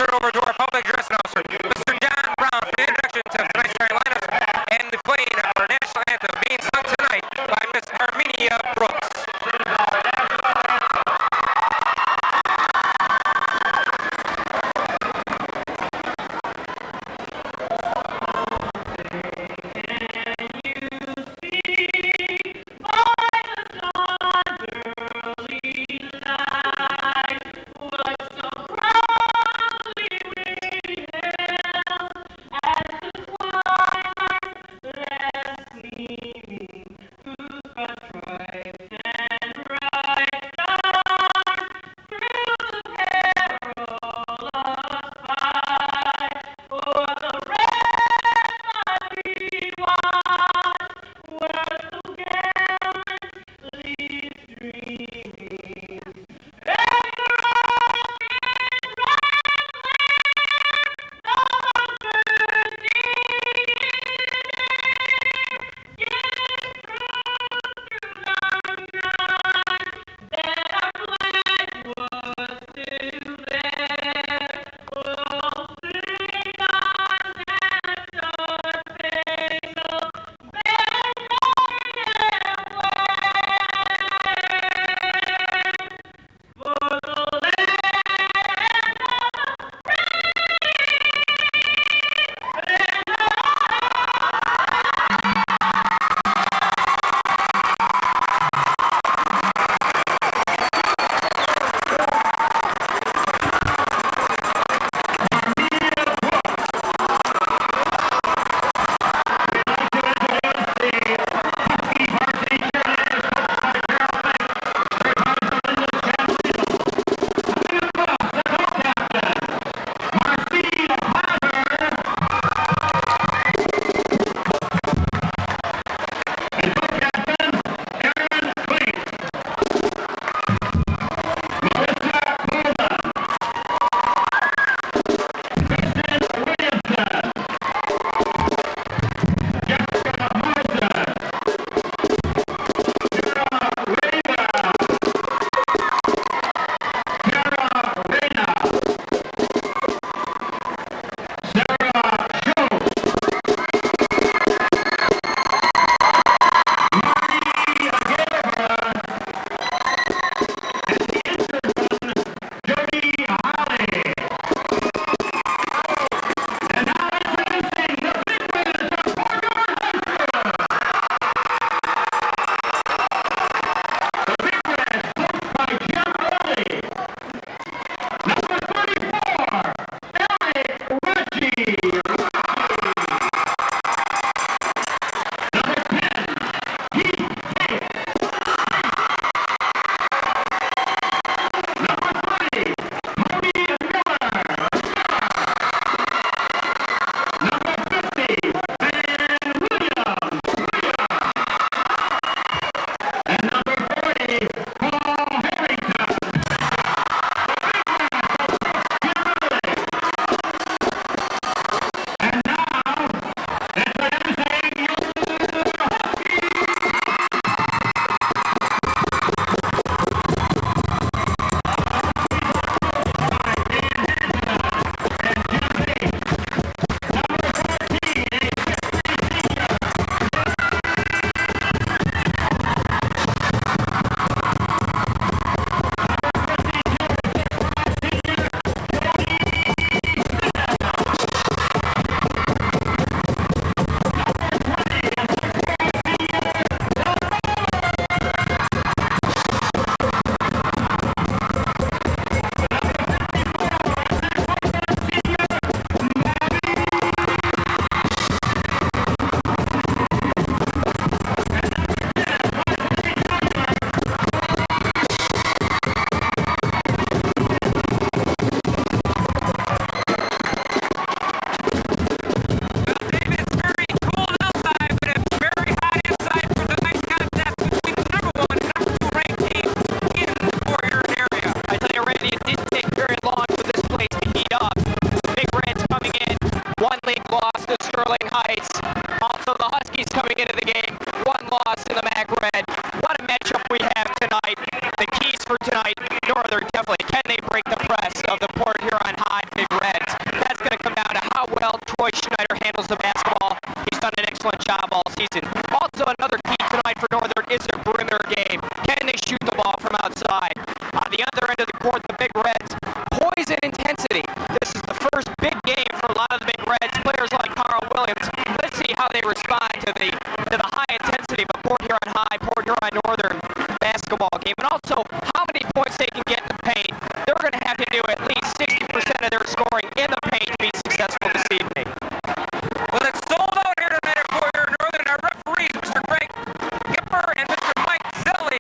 turn it over to our public address announcer, Mr. John Brown, for the introduction to tonight's starting lineups and the playing of our national anthem being sung tonight by Miss Armenia Brooks. Also, the Huskies coming into the game, one loss in the MAC Red. What a matchup we have tonight. The keys for tonight, Northern definitely, can they break the press of the Port Huron High Big Red? at least 60% of their scoring in the paint to be successful this evening. Well, it's sold out here tonight at Boyer Northern. Our referees, Mr. Greg Gipper and Mr. Mike Zelli,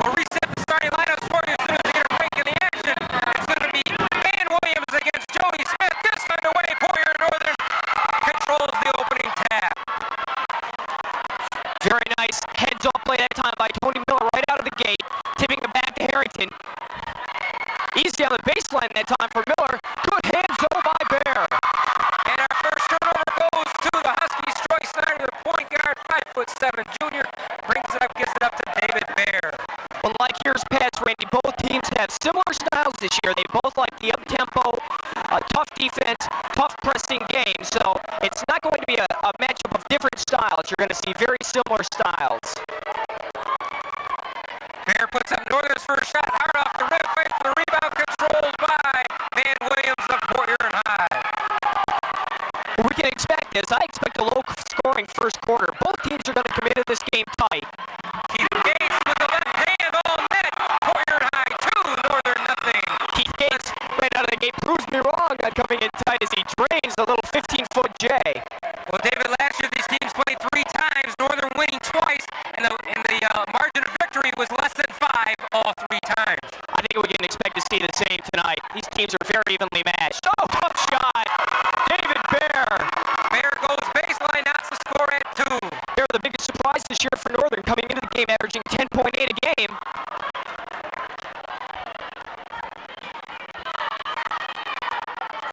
will reset the starting lineups for you as soon as they get a break in the action. It's going to be Van Williams against Jody Smith. This underway, Boyer Northern controls the opening tap. Very nice heads-off play that time by Tony Miller right out of the gate, tipping it back to Harrington. Easy on the baseline that time for Miller. Good hands-on by Bear. And our first turnover goes to the Huskies. Troy Snyder, the point guard, 5'7" junior, brings it up, gives it up to David Bear. Well, like years past, Randy, both teams have similar styles this year. They both like the up-tempo, tough defense, tough pressing game. So it's not going to be a matchup of different styles. You're going to see very similar styles. Bear puts up Northern's first shot, hard off the rim, fight for the rebound, controlled by Van Williams of Boyer High. Well, we can expect this. I expect a low-scoring first quarter. Both teams are going to come into this game tight. Keith Gates with the left hand all net. Boyer High 2, Northern nothing. Keith Gates right out of the gate proves me wrong on coming in tight as he drains the little 15-foot J. Well, David, last year these teams played 3 times, Northern winning twice, and the margin of victory was less than 5 all 3 times. I think we can expect to see the same tonight. These teams are very evenly matched. Oh, tough shot! David Bear! Bear goes baseline, knocks the score at 2. They're the biggest surprise this year for Northern, coming into the game averaging 10.8 a game.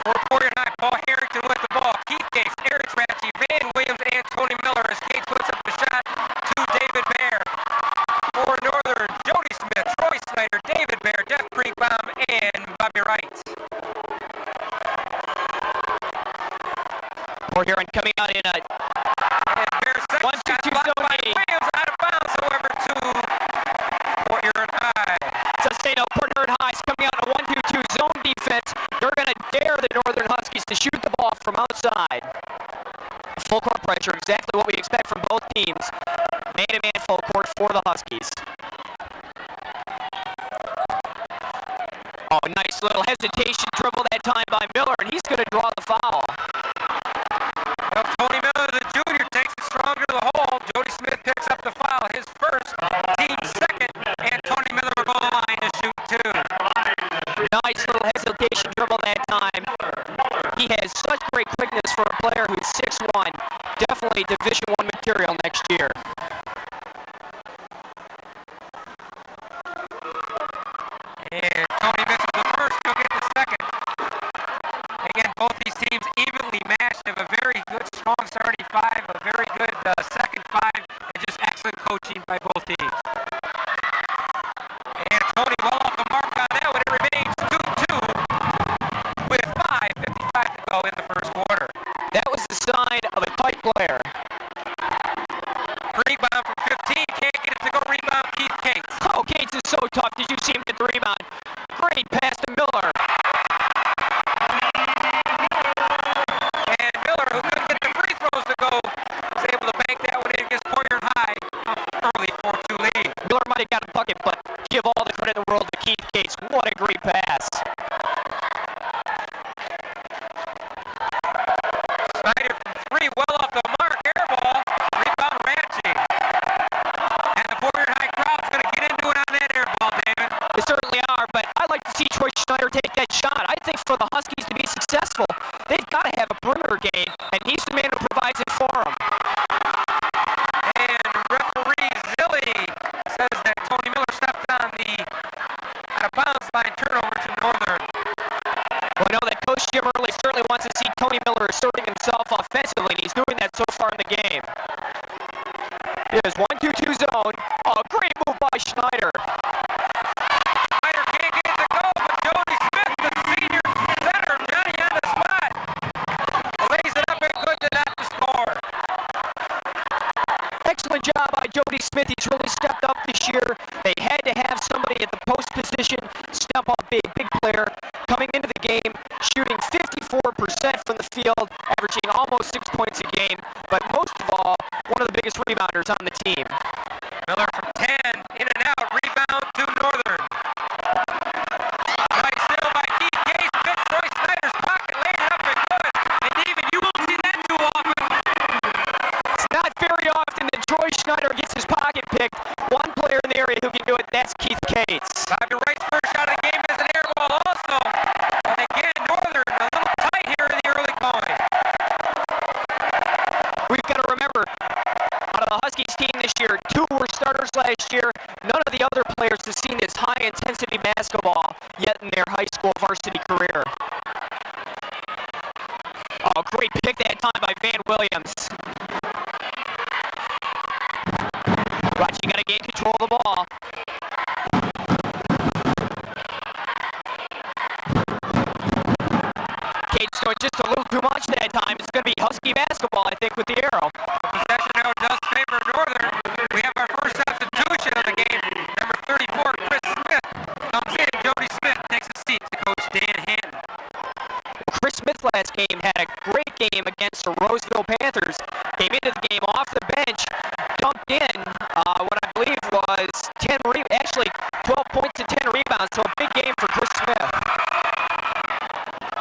For Boyer High, Paul Harrington with the ball. Keith Gates, Eric Ratchie, Van Williams, and Tony Miller as Gates puts up the shot to David Bear. For Northern, Jody Smith, Troy Snyder, David Bear, Jeff Creekbaum, and Bobby Wright. We're here and coming out in a 1-2-2 zone by Williams out of bounds, however, to Boyer High. Sustained up Boyer High is coming out in a 1-2-2 zone defense. They're going to dare the Northern Huskies to shoot the ball from outside. Full court pressure, exactly what we expect from both teams. Man-to-man full court for the Huskies. Oh, nice little hesitation dribble that time by Miller, and he's going to draw the foul. Well, Tony Miller, the junior, takes it strong to the hole. Jody Smith picks up the foul, his first, team second, and Tony Miller will go to the line to shoot 2. Nice little hesitation dribble that time. He has such great quickness for a player who's 6'1". Definitely Division I material next year. And Tony misses the first, he'll get the second. Again, both these teams evenly matched. They have a very good, strong starting 5, a very good second 5, and just excellent coaching by both teams. And Tony well off the mark on that one. It remains 2-2 with 5:55 to go in the first quarter. That was the sign of a tight player. Rebound from 15, can't get it to go. Rebound Keith Gates. Oh, Gates is so tough. Did you see him get the rebound? Great pass to Miller. And Miller, who couldn't get the free throws to go, was able to bank that one in against Boyer High. Early 4-2 lead. Miller might have got a bucket, but give all the credit in the world to Keith Gates. What a great pass. Snyder from 3, well off the mark. Air ball. Rebound Ratchie. And the Boyer High crowd's going to get into it on that air ball, David. They certainly are, but I like to see Troy Snyder take that shot. I think for the Huskies to be successful, they've got to have a perimeter game, and he's the man who provides it for them. And referee Zilli says that Tony Miller stepped on the out-of-bounds line, turnover to Northern. Well, I know that Coach Jim Early certainly wants to see Tony Miller asserting himself offensively, and he's doing that so far in the game. Here's 1-2-2 zone. Oh, great move by Schneider. Snyder can't get it to go, but Jody Smith, the senior center, Johnny on the spot, lays it up and good to not to score. Excellent job by Jody Smith. He's really stepped up this year. They had to have somebody at the post position step up, be a big player. Coming into the game, shooting 54% from the field, averaging almost 6 points a game, but most of all, one of the biggest rebounders on the team. Miller from 10, in and out, rebound to Northern. Nice steal by Keith Gates. last year. None of the other players have seen this high-intensity basketball yet in their high school varsity career. Oh, great pick that time by Van Williams. Right, you got to gain control of the ball. Cade's doing just a little too much that time. It's going to be Husky basketball, I think, with the arrow. Possession now does favor Northern. We have our first substitution of the game. Number 34, Chris Smith, comes in. Jody Smith takes a seat to Coach Dan Hanton. Chris Smith last game had a great game against the Roseville Panthers. Came into the game off the bench, dumped in what I believe was 12 points and 10 rebounds, so a big game for Chris Smith.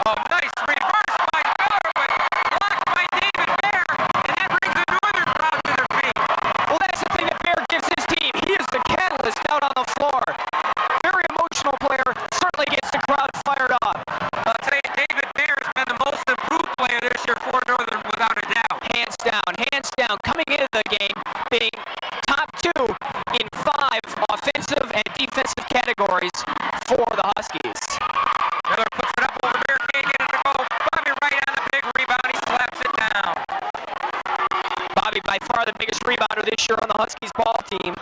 Oh, nice reverse by Miller, but blocked by David Bear, and that brings the Northern crowd to their feet. Well, that's the thing that Bear gives his team. He is the catalyst out on the floor. Very emotional player, certainly gets the crowd fired up. I'll tell you, David Bear has been the most improved player this year for Northern, without a doubt. Hands down, coming into the game, being top 2 in 5 offensive and defensive categories for the Huskies. Miller puts it up over there, can't get it to go. Bobby right on the big rebound, he slaps it down. Bobby by far the biggest rebounder this year on the Huskies ball team.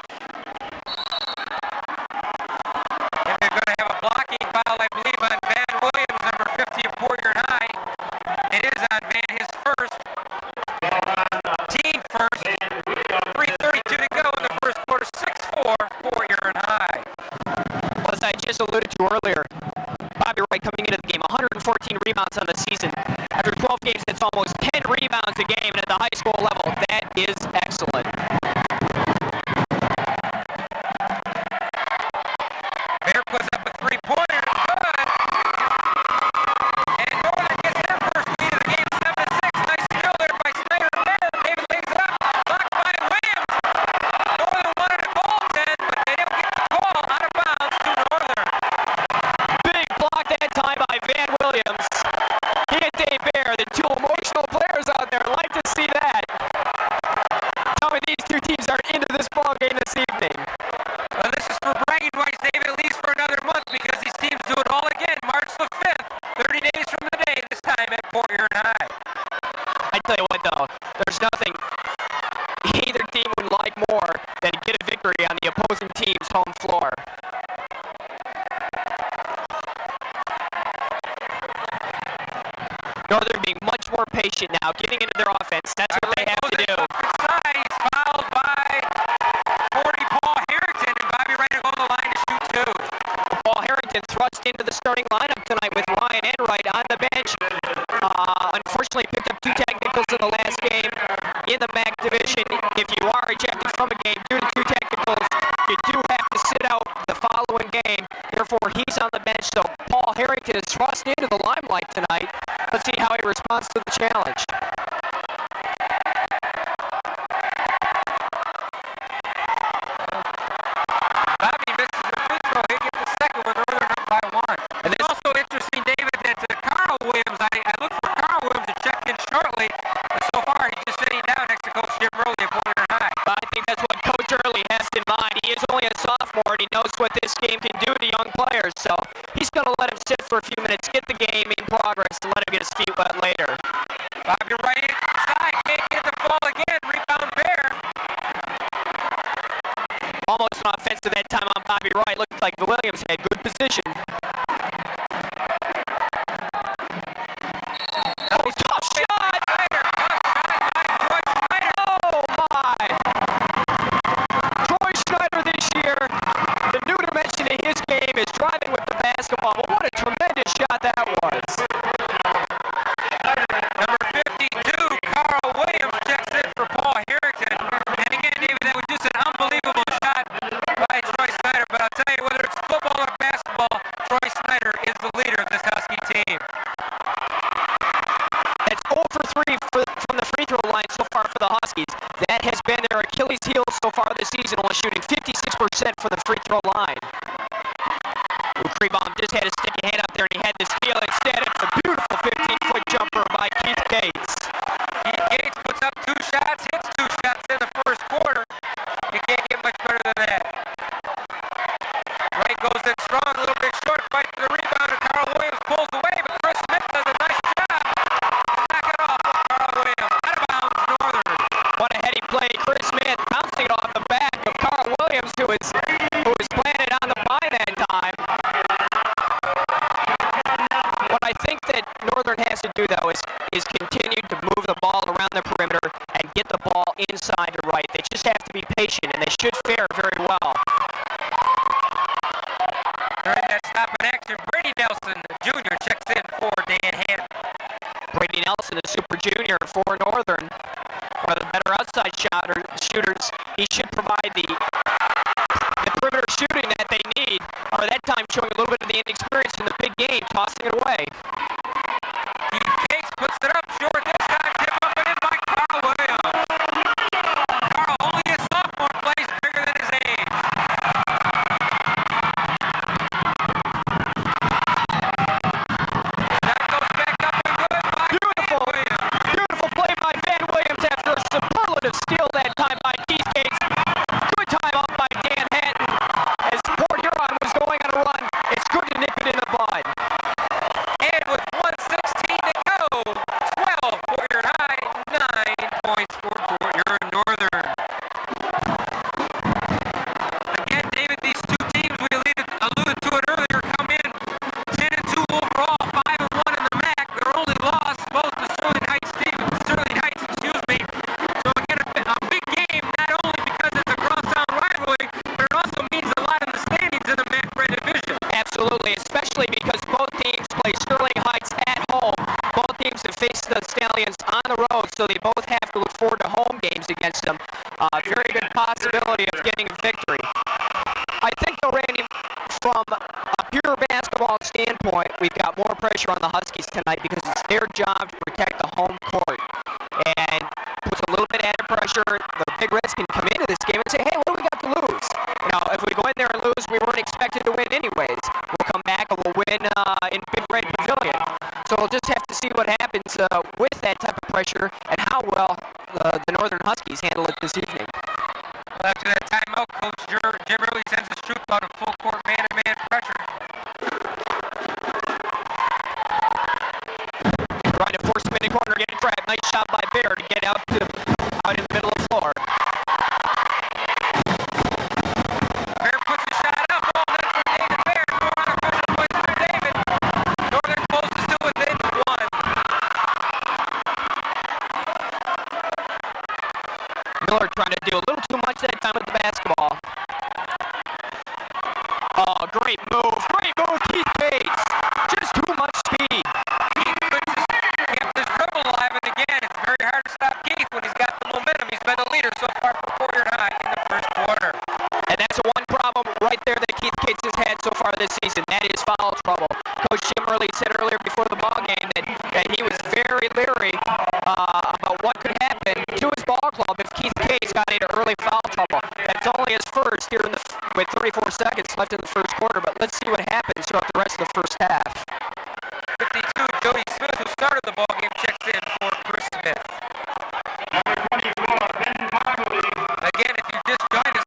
And they're going to have a blocking foul, I believe, on Van Williams, number 50 of Porter High. It is on Van, his first. Team first. 3:32 to go in the first quarter. 6-4, Porter High. As I just alluded to earlier, Bobby Wright coming into the game, 114 rebounds on the season. After 12 games, that's almost 10 rebounds a game, and at the high school level, that is excellent. Bear puts up a three-pointer. Good. And Northern gets their first lead of the game, 7-6. Nice steal there by Snyder. David lays it up. Blocked by Williams. Northern wanted a goaltend, but they don't get the ball out of bounds to Northern. Big block that time by Van Williams. He and Dave Bear, the two emotional players out there. Like to see that. Tell me these two teams are into this ball game this evening. Well, this is for bragging rights, David, at least for another month, because these teams do it all again. March the 5th, 30 days from the day, this time at Porter High. I tell you what, though, there's nothing either team would like more than to get a victory on the opposing team's home floor. Northern being much more patient now, getting into their offense. That's what they have to do. Inside, he's fouled by 40 Paul Harrington, and Bobby Wright to go to the line to shoot two. Paul Harrington thrust into the starting lineup tonight with Ryan Enright on the bench. Unfortunately, picked up 2 technicals in the last game in the MAC division. If you are ejected from a game due to 2 technicals, you do have to sit out the following game. Therefore, he's on the bench. So Paul Harrington is thrust into the limelight tonight. Let's see how he responds to the challenge. Bobby misses the free throw. He gets the second one. Northern up by 1. And it's also interesting, David, that Carl Williams, I looked for Carl Williams to check in shortly, but so far he's just sitting down next to Coach Jim Rowley at Porter High. I think that's what Coach Early has in mind. He is only a sophomore, and he knows what this game can do to young players. So he's going to let him sit for a few minutes, get the game in progress, and let him get his feet wet later. Bobby right inside, can't get the ball again. Rebound Bear. Almost an offensive that time on Bobby Wright. Looked like the Williams had good position. Oh, tough shot! Oh, my! Troy Schneider this year, the new dimension in his game is driving with the basketball. But what a tremendous shot that was. Number 52, Carl Williams checks in for Paul Harrington. And again, David, that was just an unbelievable shot by Troy Snyder. But I'll tell you, whether it's football or basketball, Troy Snyder is the leader of this Husky team. That's 0 for 3 from the free throw line so far for the Huskies. That has been their Achilles heel so far this season, only shooting 56% for the free throw line. Kriebaum just had to stick a hand up there and he had to steal. Instead, it's think that Northern has to do, though, is continue to move the ball around the perimeter and get the ball inside to right. They just have to be patient, and they should fare very well. During that stop in action, Brady Nelson, the junior, checks in for Dan Hannon. Brady Nelson, the super junior for Northern, one of the better outside shooters. He should provide the perimeter shooting that they need, or that time showing a little bit of the inexperience in the big game, tossing it away. Keith Case puts it up short this time, tip up and in by Carl Williams. Carl, only a sophomore, plays bigger than his age. That goes back up and good by Beautiful, Van Williams. beautiful play by Van Williams after a superlative steal that time by Keith Case. Good time up by Dan Hatton. As Port Huron was going on a run, it's good to nip it in the bud. And with 1:16 to go, 12 Fort Huron High, 9 points for Fort Huron Northern. Again, David, these two teams, we alluded to it earlier, come in 10-2 overall, 5-1 in the MAC. Their only loss, both to Sterling Heights, excuse me. So again, a big game, not only because it's a crosstown rivalry, but it also means a lot in the standings in the MAC Red Division. Absolutely, especially because both teams play Sterling Heights at home. Both teams have faced the Stallions on the road, so they both have to look forward to home games against them. Very good possibility of getting a victory. I think, though, Randy, from a pure basketball standpoint, we've got more pressure on the Huskies tonight because it's their job to protect the home court. And puts a little bit added pressure. The Big Reds can come into this game and say, hey, what do we got to lose? You know, if we go in there and lose, we weren't expected to win anyways. We'll come back and we'll win in Big Red Pavilion. So we'll just have to see what happens with that type of pressure and how well the Northern Huskies handle it this evening. Well, after that timeout, Coach Jim Early sends his troop out of full court man-to-man pressure. Trying to force him in the corner, get a grab. Nice shot by Bear to get out in the middle of the floor. Bear puts a shot up, all net for David Bear. 4 on the pressure points for David. Northern closes to within 1. Miller trying to do a little too much that time with the basketball. Oh, great move, Keith Case. Just too much speed. Keith kept his dribble alive, and again, it's very hard to stop Keith when he's got the momentum. He's been the leader so far for Fort Huron High in the first quarter. And that's the one problem right there that Keith Case has had so far this season. That is foul trouble. Coach Jim Early said earlier before the ball game that he was very leery about what could happen to his ball club if Keith Case got into early foul trouble. That's only his first here with 34 seconds left in the first quarter, but let's see what happens throughout the rest of the first half. 52, Jody Smith, who started the ball game, checks in for Chris Smith. Again, if you just joined us,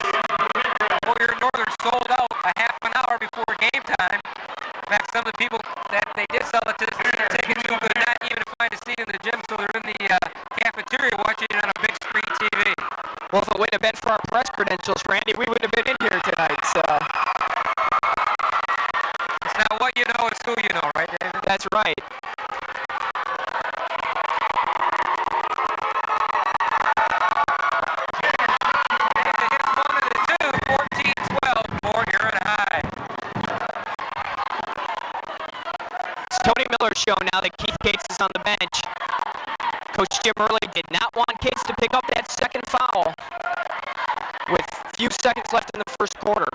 Fort Huron Northern sold out a half an hour before game time. In fact, some of the people that they did sell it to tickets to could not even find a seat in the gym, so they're in the cafeteria watching it on a big screen TV. Well, if it wouldn't have been for our press credentials, Randy, we wouldn't have been in here tonight. So it's not what you know, it's who you know, right, David? that's right. And it hits 1 and a 2, 14-12, Fort Huron High. It's Tony Miller's show now that Keith Case is on the bench. Coach Jim Early did not want Case to pick up that second foul with a few seconds left in the first quarter.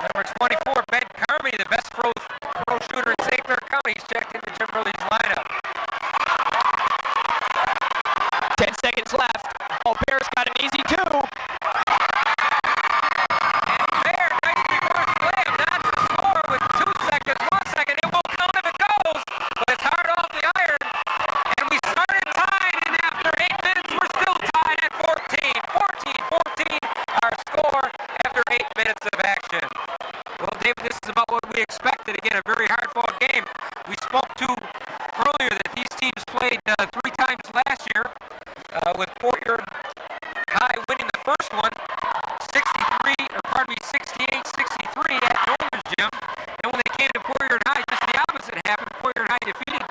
Number 24, Ben Carmody, the best pro shooter in St. Clair County, he's checked into Jim Early's lineup. 10 seconds left. Oh, Bear's got an easy 2. And Bear, nice reverse slam, knocks the score with 2 seconds, 1 second. It will count if it goes, but it's hard off the iron. And we started tied, and after 8 minutes, we're still tied at 14. 14, our score after 8 minutes of action. Well, David, this is about what we expected. Again, a very hard-fought game. We spoke to earlier that these teams played 3 times last year, with Fort Huron High winning the first one, 68-63 at Norman's Gym. And when they came to Fort Huron High, just the opposite happened. Fort Huron High defeated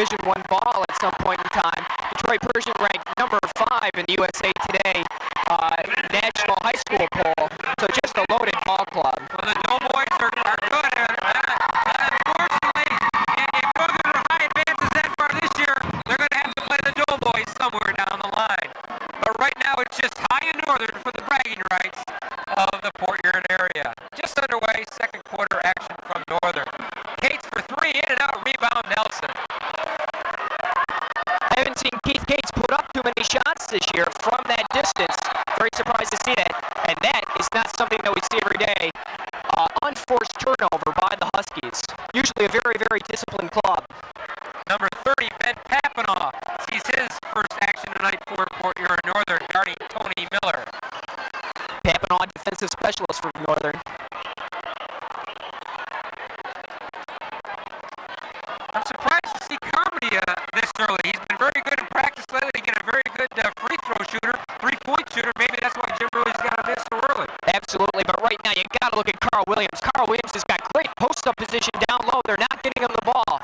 Division I ball at some point in time. Detroit Pershing ranked number 5 in the USA Today National High School poll. So just a loaded ball club. Well, the Doughboys are good. Unfortunately, if Northern High advances that far this year, they're going to have to play the Doughboys somewhere down the line. But right now, it's just High and Northern for the bragging rights of the Port Huron area. Just underway, second quarter action from Northern. Cates for 3, in and out, rebound Nelson. I haven't seen Keith Gates put up too many shots this year from that distance. Very surprised to see that. And that is not something that we see every day. Unforced turnover by the Huskies. Usually a very, very disciplined club. Number 30, Ben Papanoff, sees his first action tonight for Port Huron Northern, guarding Tony Miller. Papanoff, defensive specialist for Northern. I'm surprised to see Carmody this early. He's been very good in practice lately. He's a very good free throw shooter, three-point shooter. Maybe that's why Jim Burley's got him this so early. Absolutely, but right now you got to look at Carl Williams. Carl Williams has got great post-up position down low. They're not getting him the ball.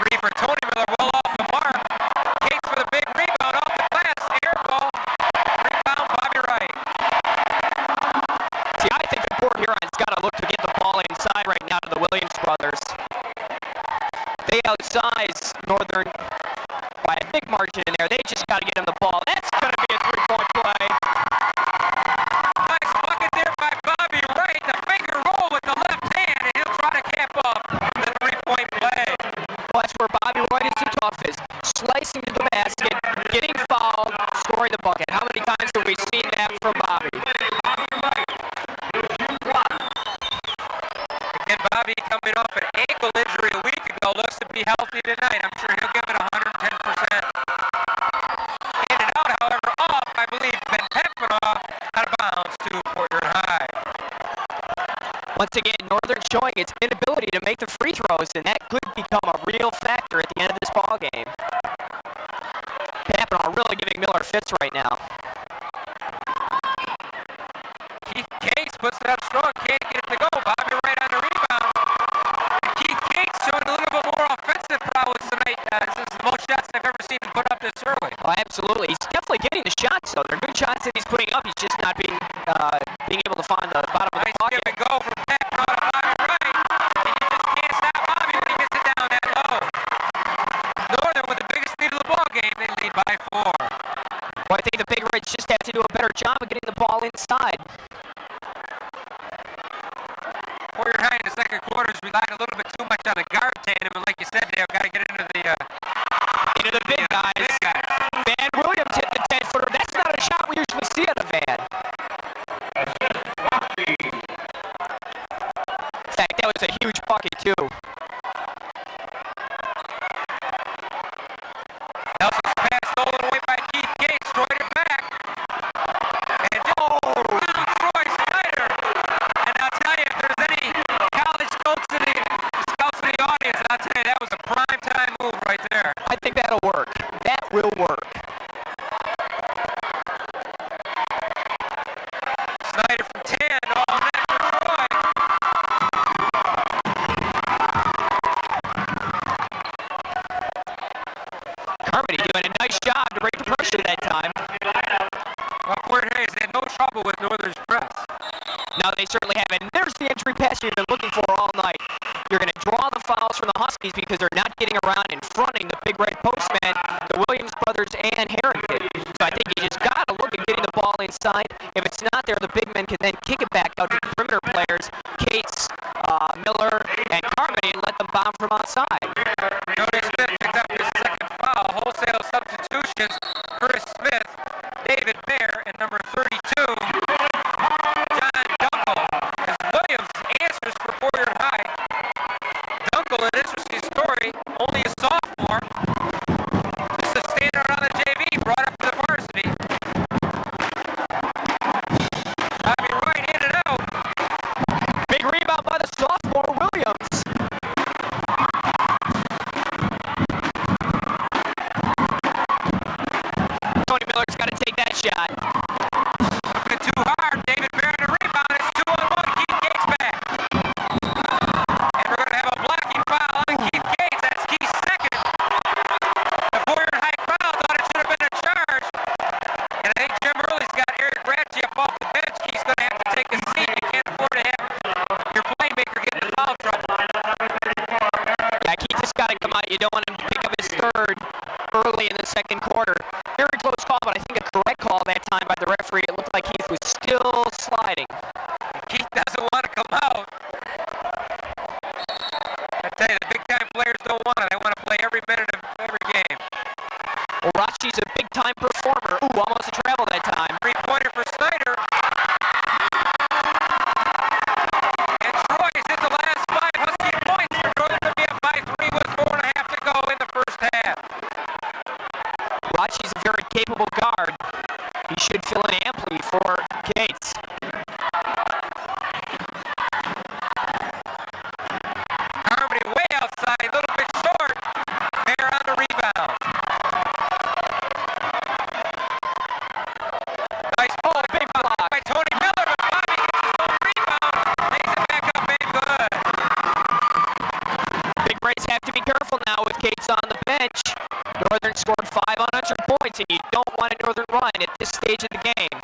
3 for Tony Miller, well off the mark. Cates for the big rebound off the glass. Air ball. Rebound, Bobby Wright. See, I think the Port Huron's got to look to get the ball inside right now to the Williams brothers. They outsize Northern by a big margin in there. They just got to get him the ball. That's going to be a three-point play. Nice bucket there by Bobby Wright. The finger roll with the left hand, and he'll try to cap off the three-point play. Well, that's where Bobby Wright is the toughest. Slicing to the basket, getting fouled, scoring the bucket. How many times have we seen that from Bobby? Again, Bobby coming off an ankle injury a week ago. Looks to be healthy tonight. I'm sure he'll give it 110%. In and out, however, off, I believe, Ben Papanoff out of bounds to Port Huron High. Once again, Northern showing its inability to make the free throws, and that could become a real factor at the end of this ball game. Papanoff really giving Miller fits right now. Keith Cates puts it up strong. Can't get it to go. Bobby Wright on the rebound. And Keith Cates showing a little bit more offensive prowess tonight. This is the most shots I've ever seen him put up this early. Oh, absolutely. He's definitely getting the shots, though. They're good shots that he's putting up. He's just not being able to find the bottom of the Nice pocket. give and go from Papanoff to Bobby Wright. And you just can't stop Bobby when he gets it down that low. Northern with the biggest lead of the ball game. They lead by 4. Well, I think the Big Reds just have to do a better job of getting the ball inside. Port Huron High in the second quarter has relied a little bit too much on the guard tandem, and like you said, they've got to get into the Big guys. Van Williams hit the 10-footer. That's not a shot we usually see out of Van. In fact, that was a huge bucket, too. Nelson's pass stolen away by Keith Gates, destroyed it back. And Troy Snyder. And I'll tell you, if there's any college scouts in the audience, I'll tell you, that was a prime time move right there. I think that'll work. That will work. Snyder from 10, off net for Troy. Carmody doing a nice job to break the pressure that time. Well, Port Huron has had no trouble with Northern's press. Now they certainly have. And there's the entry pass you've been looking for all night. You're going to draw the fouls from the Huskies because they're not getting around and fronting the Big Red postman, the Williams brothers, and Harrington. So I think you just got to look at getting the ball inside. If it's not there, the big men can then kick it back out to the perimeter players, Cates, Miller, and Carmody, and let them bomb from outside. Jody Smith picked up his second foul. Wholesale substitutions. Curtis Smith, David Bear, and number 32, John Dunkel. As Williams answers for Port Huron High. Dunkel, an interesting story, only a sophomore. Just a standout on the JV, brought up to the varsity. Bobby Wright in and out. Big rebound by the sophomore Williams. You don't want him to pick up his third early in the second quarter. Very close call, but I think a correct call that time by the referee. It looked like Heath was still sliding. Keith doesn't want to come out. I tell you, the big-time players don't want it. They want to play every minute of every game. Well, Rachi's a big-time performer. Ooh, almost a travel that time. Three-pointer for Snyder. And Troy's hit the last 5 Husky points for Northern to be up by 3 with 4.5 to go in the first half. Rachi's a very capable guard. He should fill in amply for Cates. Harmony way outside, a little bit short. Mayer on the rebound. Nice ball, big block by Tony Miller, but Bobby gets his own rebound. Makes it back up and good. Big Rays have to be careful now with Cates on the bench. Northern scored 5 unanswered points, and you don't want a Northern run at this stage of the game.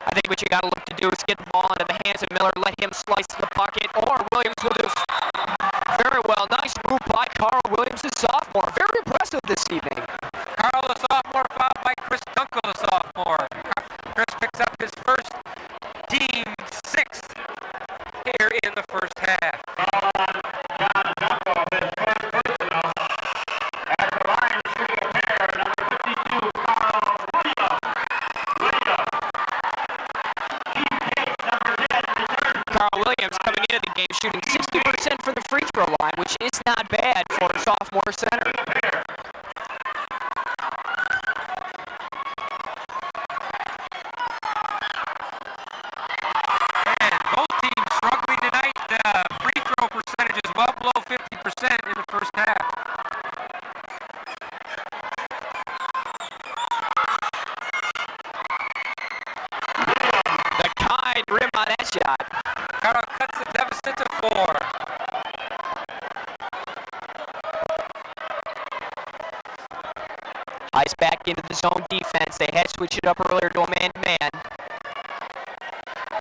I think what you got to look to do is get the ball into the hands of Miller, let him slice the bucket, or Williams will do very well. Nice move by Carl Williams, the sophomore. Very impressive this evening. Carl, the sophomore, fouled by Chris Dunkel, the sophomore. Chris picks up his first team 6th here in the first half. Carl Williams coming into the game shooting 60% from the free throw line, which is not bad for a sophomore center. And both teams struggling tonight. Free throw percentage is well below 50% in the first half. The kind rim on that shot. Carl cuts the deficit to 4. Ice back into the zone defense. They had switched it up earlier to a man-to-man.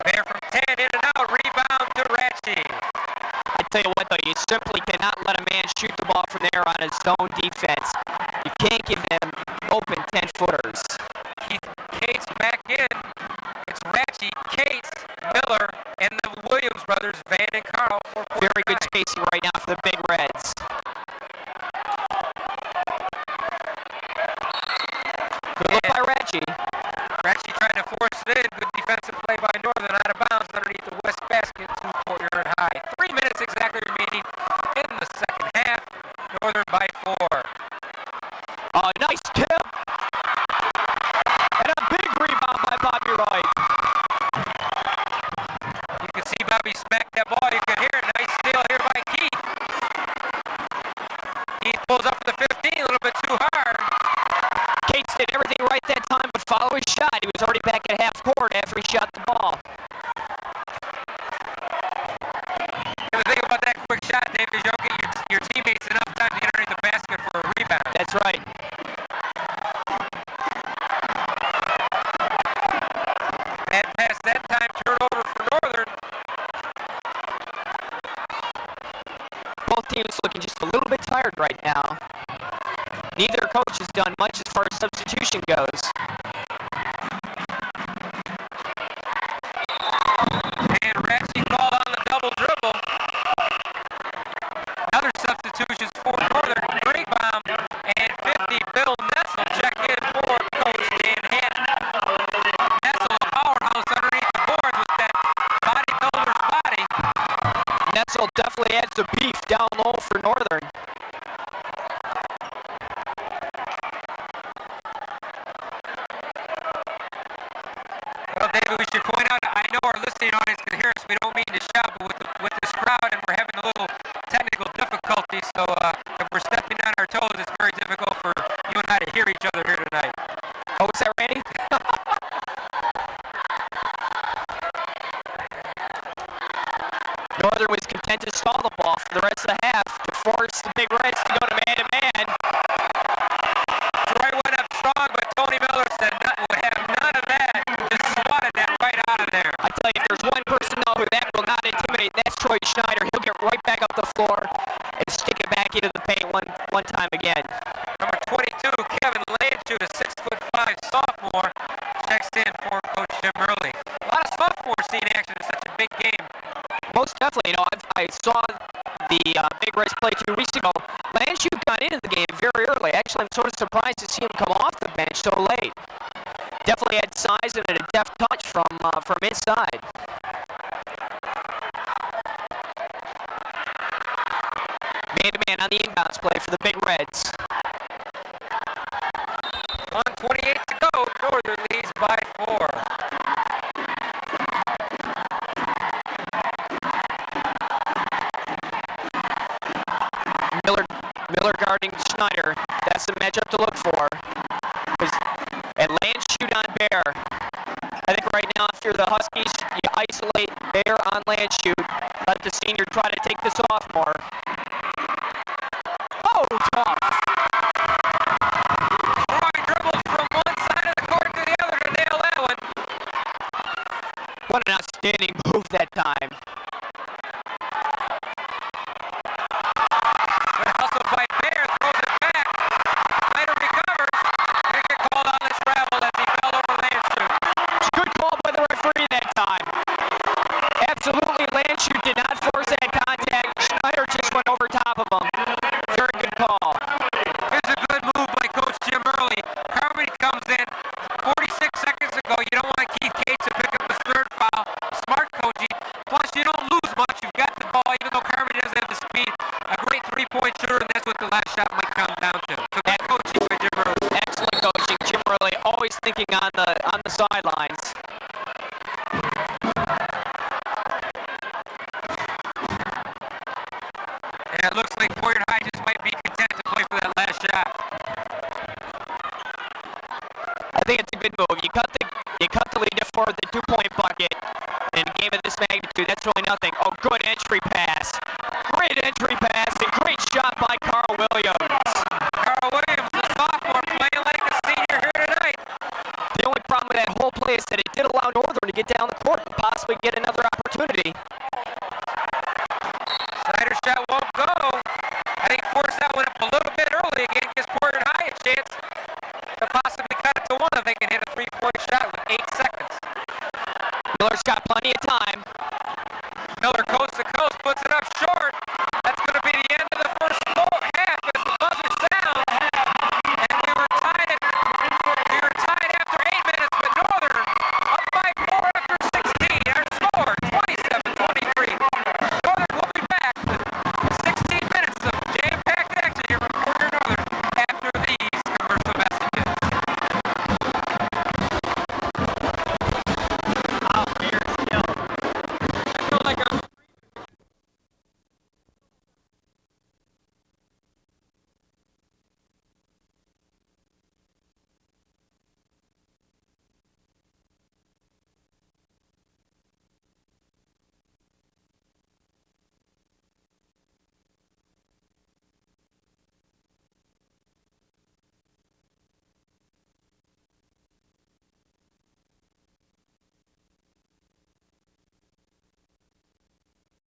Mayer from 10, in and out, rebound to Ratchie. I tell you what, though, you simply cannot let a man shoot the ball from there on his zone defense. You can't give them open 10-footers. Keith Cates back in. It's Ratchie, Cates, Miller, and the Williams brothers, Van and Carl. Very good spacing right now for the Big Reds. Good look by Ratchie. Ratchie trying to force it in. Good defensive play by Northern, out of bounds underneath the west basket, 2-court-yard high. 3 minutes exactly remaining in the second half. Northern by 4. A nice tip. And a big rebound by Bobby Wright. You can see Bobby smack that ball. You can hear it. Nice steal here by Keith. Keith pulls up for the 15, a little bit too hard. Cates did everything right that time but follow his shot. He was already back at half court after he shot the ball. And the thing about that quick shot, Dave, is you don't get your teammates enough time to get underneath the basket for a rebound. That's right. And past that time, turnover for Northern. Both teams looking just a little bit tired right now. Neither coach has done much as far as substitution goes. And Ratchie called on the double dribble. Other substitutions for Northern. Greenbaum and 50, Bill Nessel check in for Coach Dan Hannon. Nessel, a powerhouse underneath the boards with that bodybuilder's body. Nessel definitely adds the beef down low for Northern. Well, David, we should point out, I know our listening audience can hear us. We don't mean to shout, but with this crowd, and we're having a little technical difficulty, so if we're stepping on our toes, it's very difficult for you and I to hear each other here tonight. Oh, is that Randy? Northern was content to stall the ball for the rest of the half to force the Big Reds to go to man-to-man. Troy went up strong, but Tony Miller said would have none of that. Just swatted that right out of there. I tell you, if there's one person, though, who that will not intimidate, that's Troy Schneider. He'll get right back up the floor and stick it back into the paint one time again. Number 22, Kevin Landshut, a 6'5" sophomore, checks in for Coach Jim Early. A lot of sophomores seeing action in such a big game. Most definitely. You know, I saw the Big Reds play 2 weeks ago. Landshut got into the game very early. Actually, I'm sort of surprised to see him come off the bench so late. Definitely had size and a deft touch from inside. Man-to-man on the inbounds play for the Big Reds. 1:28 to go. Northern leads by 4. Miller guarding Schneider. That's the matchup to look for. And Landshut on Bear. I think right now, if you're the Huskies, you isolate Bear on Landshut. Let the senior try to take the sophomore. Oh, tough. Roy dribbles from one side of the court to the other to nail that one. What an outstanding move that time. Good hustle by Bear, throws it back. Snyder recovers. Didn't get called on the travel as he fell over Landshut. It's a good call by the referee that time. Absolutely, Landshut did not force that contact. Schneider just went over top of him. Very good call. Here's a good move by Coach Jim Early. Carmody comes in 46 seconds ago. You don't want Keith Cates to pick up his 3rd foul. Smart coaching. Plus, you don't lose much. You've got the ball, even though Carmody doesn't have the speed. A great 3-point shooter, and that's what the last shot might come down to. So good coaching by Jim Early. Excellent coaching. Jim Early always thinking on the sidelines. And it looks like Boyer High just might be content to play for that last shot. I think it's a good move. You cut the lead to 4 with the 2-point bucket. In a game of this magnitude, that's really nothing. Oh, good entry pass. Great entry pass and great shot by Carl Williams. Carl Williams, the sophomore, playing like a senior here tonight. The only problem with that whole play is that it did allow Northern to get down the court and possibly get another opportunity. Snyder's shot won't go. I think force that one up a little bit early again. Gives Boyer High a chance to possibly cut it to 1 if they can hit a 3-point shot with 8 seconds. Miller's got plenty of time. Miller coast to coast, puts it up short.